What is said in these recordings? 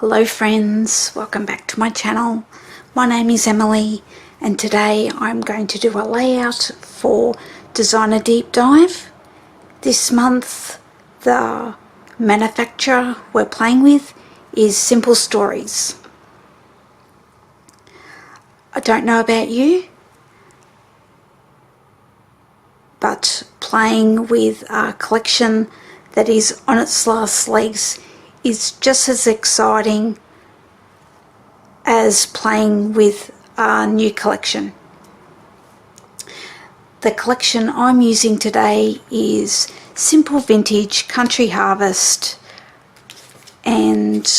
Hello friends, welcome back to my channel. My name is Emily and today I'm going to do a layout for Designer Deep Dive. This month the manufacturer we're playing with is Simple Stories. I don't know about you, but playing with a collection that is on its last legs is just as exciting as playing with a new collection. The collection I'm using today is Simple Vintage Country Harvest, and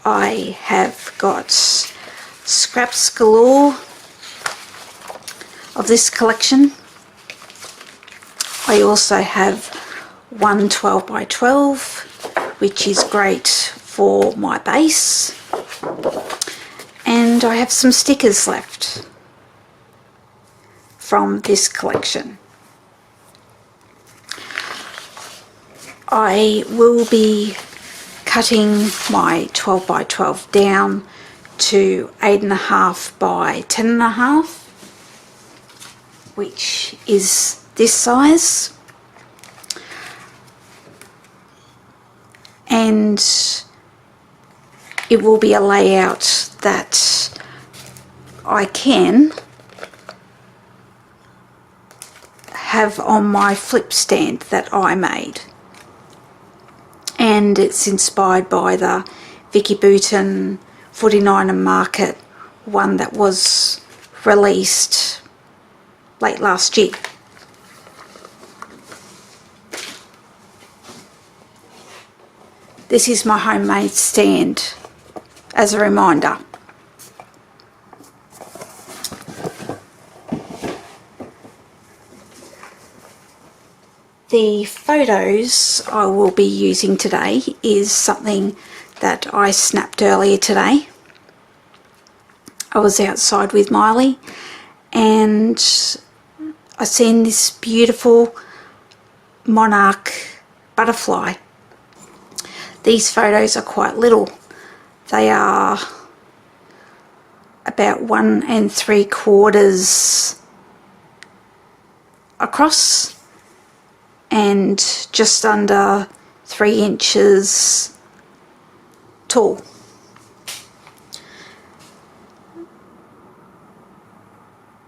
I have got scraps galore of this collection. I also have one 12 by 12, which is great for my base, and I have some stickers left from this collection. I will be cutting my 12 by 12 down to 8.5 by 10.5, which is this size, and it will be a layout that I can have on my flip stand that I made, and it's inspired by the Vicki Boutin 49er Market one that was released late last year. This is my homemade stand as a reminder. The photos I will be using today is something that I snapped earlier today. I was outside with Miley and I seen this beautiful monarch butterfly. These photos are quite little. They are about 1 3/4 across and just under 3 inches tall.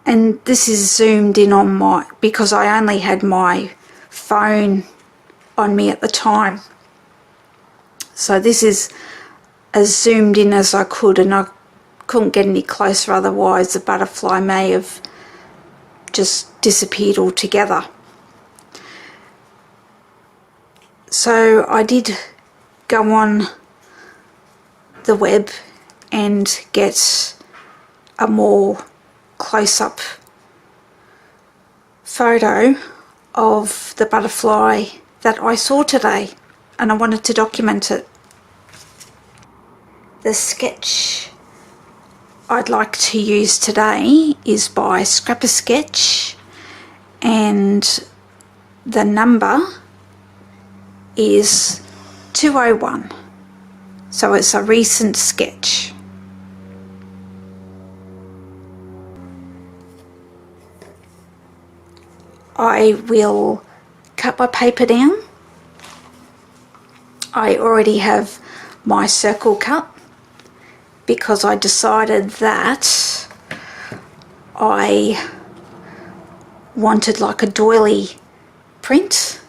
And this is zoomed in on because I only had my phone on me at the time. So this is as zoomed in as I could, and I couldn't get any closer, otherwise the butterfly may have just disappeared altogether. So I did go on the web and get a more close-up photo of the butterfly that I saw today, and I wanted to document it. The sketch I'd like to use today is by Scrapper Sketch, and the number is 201, so it's a recent sketch. I will cut my paper down. I already have my circle cut because I decided that I wanted like a doily print,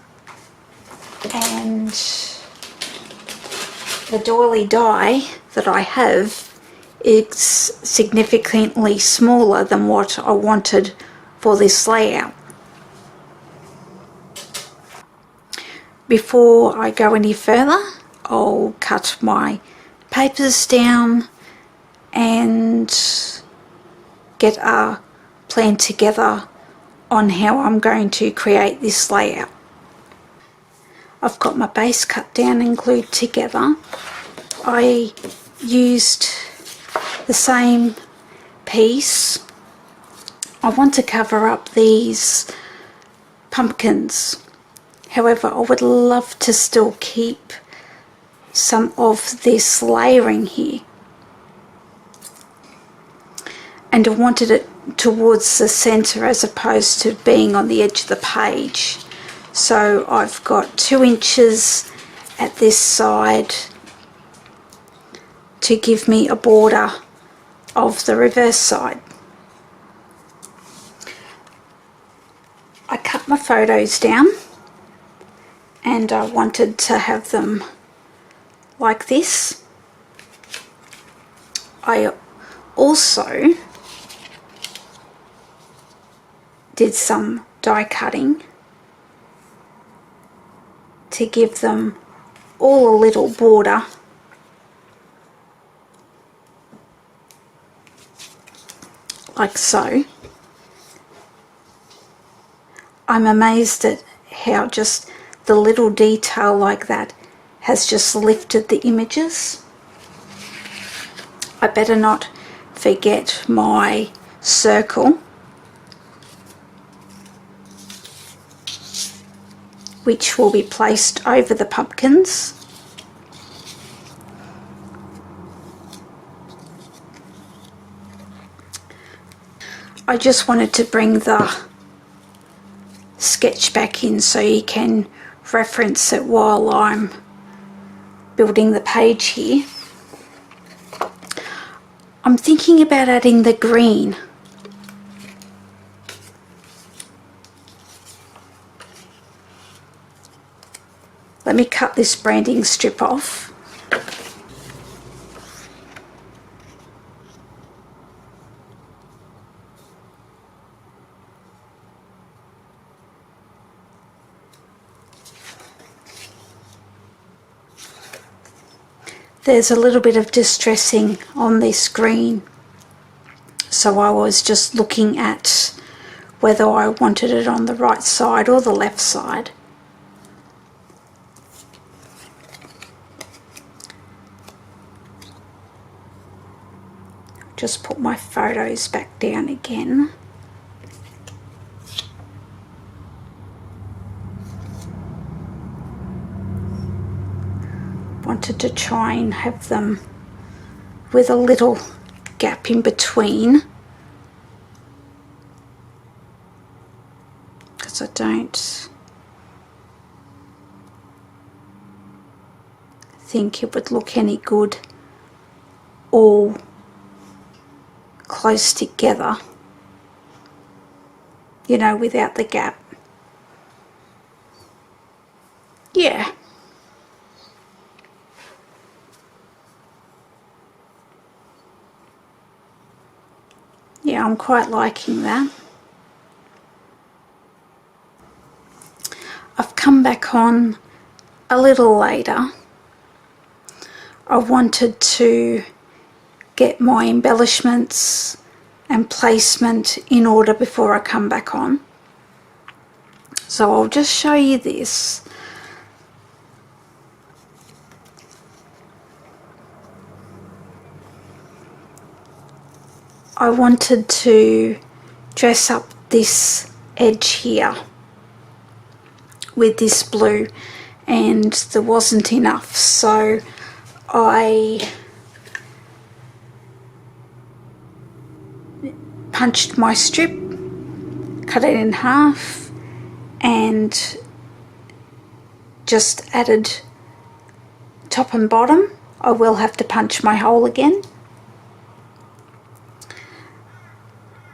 and the doily die that I have is significantly smaller than what I wanted for this layout. Before I go any further, I'll cut my papers down and get a plan together on how I'm going to create this layout. I've got my base cut down and glued together. I used the same piece. I want to cover up these pumpkins. However, I would love to still keep some of this layering here, and I wanted it towards the center as opposed to being on the edge of the page. So I've got 2 inches at this side to give me a border of the reverse side. I cut my photos down and I wanted to have them like this. I also did some die cutting to give them all a little border, like so. I'm amazed at how just the little detail like that has just lifted the images. I better not forget my circle, which will be placed over the pumpkins. I just wanted to bring the sketch back in so you can reference it while I'm building the page here. I'm thinking about adding the green. Let me cut this branding strip off. There's a little bit of distressing on this green, so I was just looking at whether I wanted it on the right side or the left side. Just put my photos back down again. Wanted to try and have them with a little gap in between, because I don't think it would look any good all close together, you know, without the gap. Yeah. Yeah, I'm quite liking that. I've come back on a little later. I wanted to get my embellishments and placement in order before I come back on. So I'll just show you this. I wanted to dress up this edge here with this blue, and there wasn't enough, so I punched my strip, cut it in half, and just added top and bottom. I will have to punch my hole again.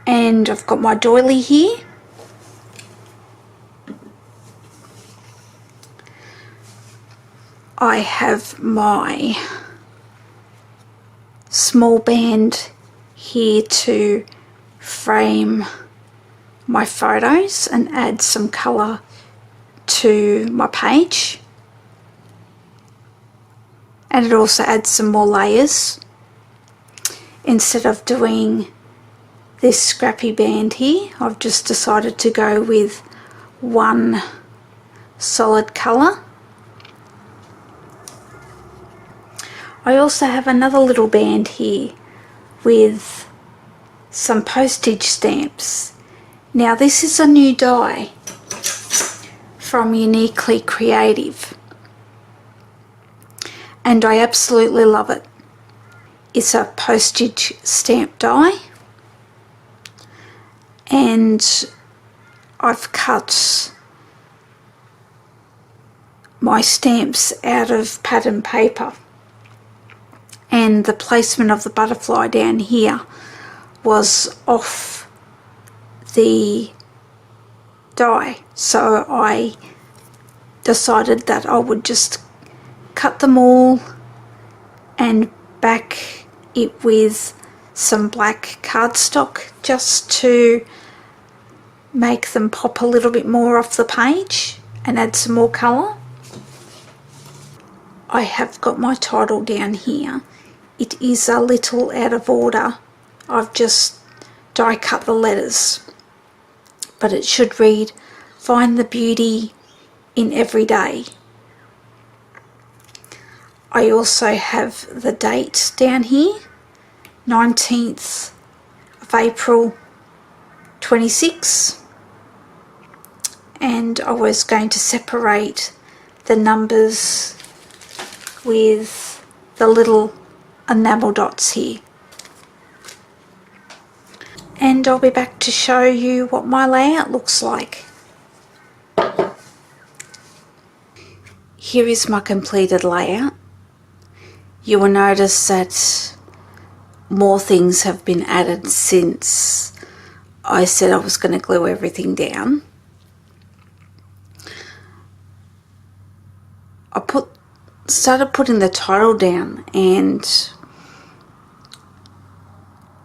And I've got my doily here. I have my small band here to frame my photos and add some colour to my page. And it also adds some more layers. Instead of doing this scrappy band here, I've just decided to go with one solid colour. I also have another little band here with some postage stamps. Now this is a new die from Uniquely Creative, and I absolutely love it. It's a postage stamp die, and I've cut my stamps out of pattern paper, and the placement of the butterfly down here was off the die, so I decided that I would just cut them all and back it with some black cardstock just to make them pop a little bit more off the page and add some more colour. I have got my title down here. It is a little out of order. I've just die cut the letters, but it should read, "Find the beauty in every day." I also have the date down here, 19th of April 26, and I was going to separate the numbers with the little enamel dots here. And I'll be back to show you what my layout looks like. Here is my completed layout. You will notice that more things have been added since I said I was going to glue everything down. I started putting the title down, and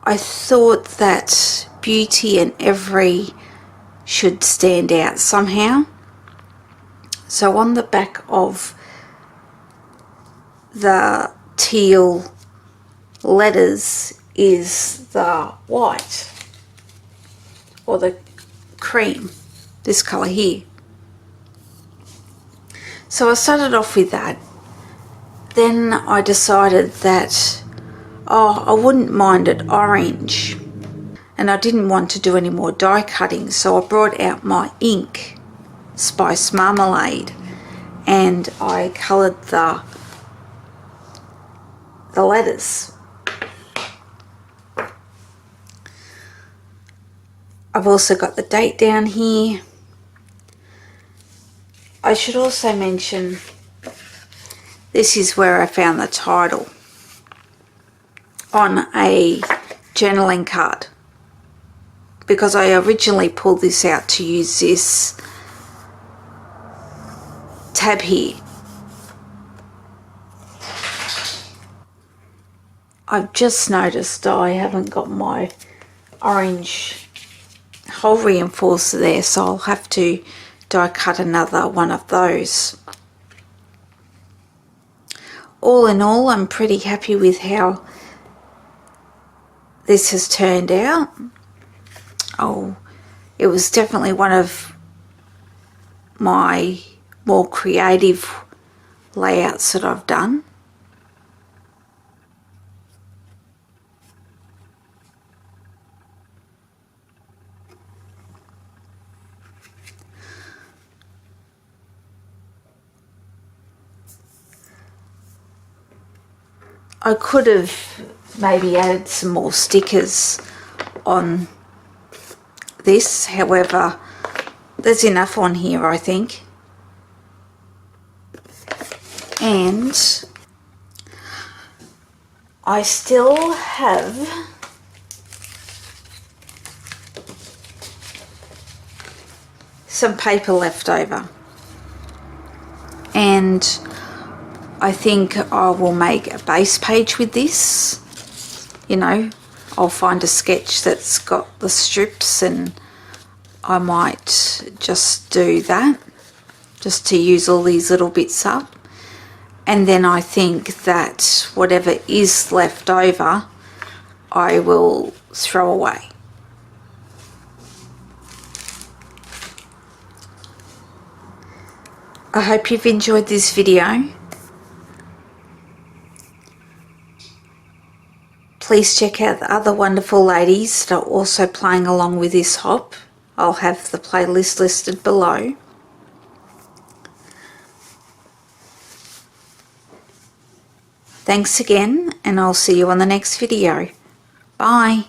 I thought that beauty and every should stand out somehow. So on the back of the teal letters is the white, or the cream, this colour here. So I started off with that. Then I decided that, I wouldn't mind it orange, and I didn't want to do any more die cutting, so I brought out my ink, Spice Marmalade, and I coloured the letters. I've also got the date down here. I should also mention, this is where I found the title, on a journaling card, because I originally pulled this out to use this tab here. I've just noticed I haven't got my orange hole reinforcer there, so I'll have to die cut another one of those. All in all, I'm pretty happy with how this has turned out. It was definitely one of my more creative layouts that I've done. I could have maybe added some more stickers on this, however, there's enough on here, I think. And I still have some paper left over, and I think I will make a base page with this. You know, I'll find a sketch that's got the strips, and I might just do that, just to use all these little bits up. And then I think that whatever is left over, I will throw away. I hope you've enjoyed this video. Please check out the other wonderful ladies that are also playing along with this hop. I'll have the playlist listed below. Thanks again, and I'll see you on the next video. Bye.